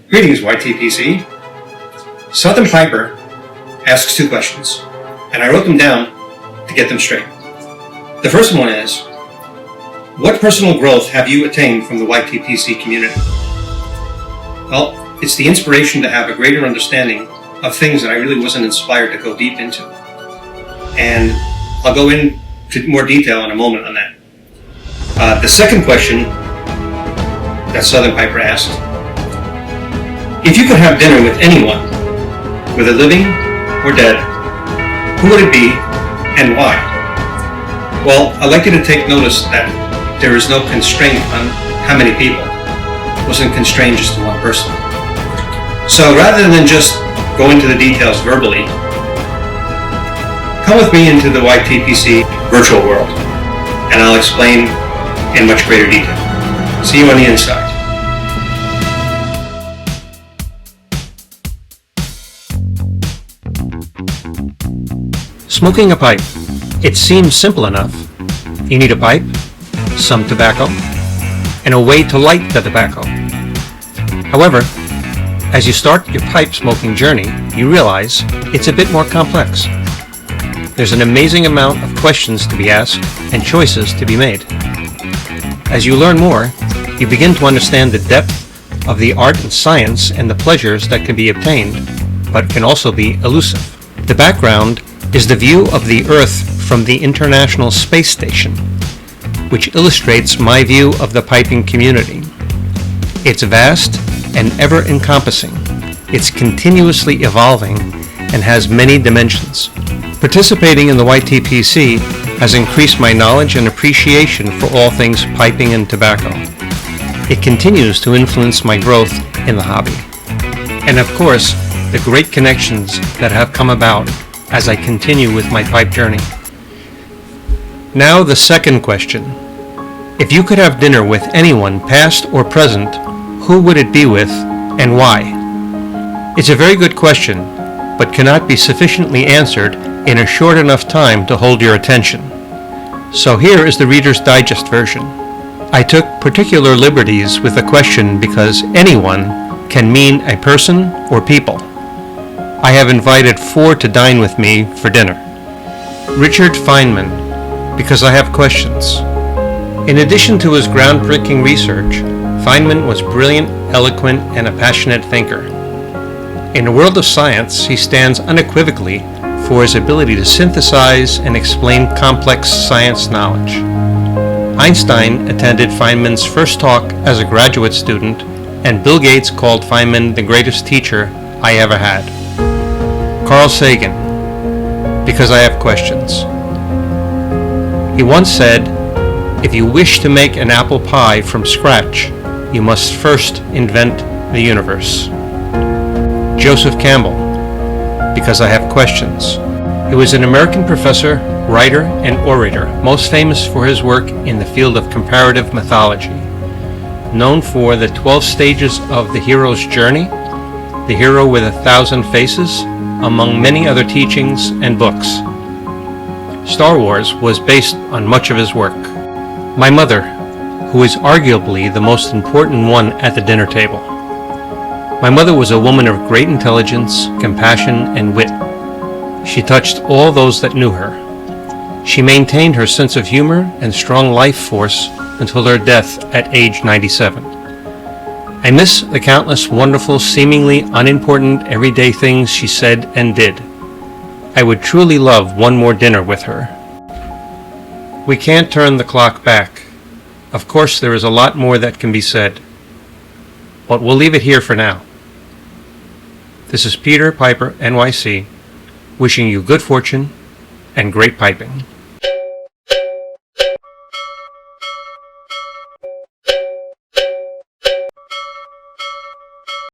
Greetings, YTPC. Southern Piper asks two questions, and I wrote them down to get them straight. The first one is, what personal growth have you attained from the YTPC community? Well, it's the inspiration to have a greater understanding of things that I really wasn't inspired to go deep into. And I'll go into more detail in a moment on that. The second question that Southern Piper asked, if you could have dinner with anyone, whether living or dead, who would it be and why? Well, I'd like you to take notice that there is no constraint on how many people. It wasn't constrained just to one person. So rather than just go into the details verbally, come with me into the YTPC virtual world, and I'll explain in much greater detail. See you on the inside. Smoking a pipe. It seems simple enough. You need a pipe, some tobacco, and a way to light the tobacco. However, as you start your pipe smoking journey, you realize it's a bit more complex. There's an amazing amount of questions to be asked and choices to be made. As you learn more, you begin to understand the depth of the art and science and the pleasures that can be obtained, but can also be elusive. The background is the view of the Earth from the International Space Station, which illustrates my view of the piping community. It's vast and ever-encompassing. It's continuously evolving and has many dimensions. Participating in the YTPC has increased my knowledge and appreciation for all things piping and tobacco. It continues to influence my growth in the hobby. And of course, the great connections that have come about as I continue with my pipe journey. Now the second question. If you could have dinner with anyone, past or present, who would it be with and why? It's a very good question, but cannot be sufficiently answered in a short enough time to hold your attention. So here is the Reader's Digest version. I took particular liberties with the question because anyone can mean a person or people. I have invited 4 to dine with me for dinner. Richard Feynman, because I have questions. In addition to his groundbreaking research, Feynman was brilliant, eloquent, and a passionate thinker. In the world of science, he stands unequivocally for his ability to synthesize and explain complex science knowledge. Einstein attended Feynman's first talk as a graduate student, and Bill Gates called Feynman the greatest teacher I ever had. Carl Sagan, because I have questions. He once said, if you wish to make an apple pie from scratch, you must first invent the universe. Joseph Campbell, because I have questions. He was an American professor, writer, and orator, most famous for his work in the field of comparative mythology. Known for the 12 stages of the hero's journey, The Hero with 1,000 Faces, among many other teachings and books. Star Wars was based on much of his work. My mother, who is arguably the most important one at the dinner table. My mother was a woman of great intelligence, compassion, and wit. She touched all those that knew her. She maintained her sense of humor and strong life force until her death at age 97. I miss the countless wonderful, seemingly unimportant everyday things she said and did. I would truly love one more dinner with her. We can't turn the clock back. Of course, there is a lot more that can be said, but we'll leave it here for now. This is Peter Piper, NYC, wishing you good fortune and great piping.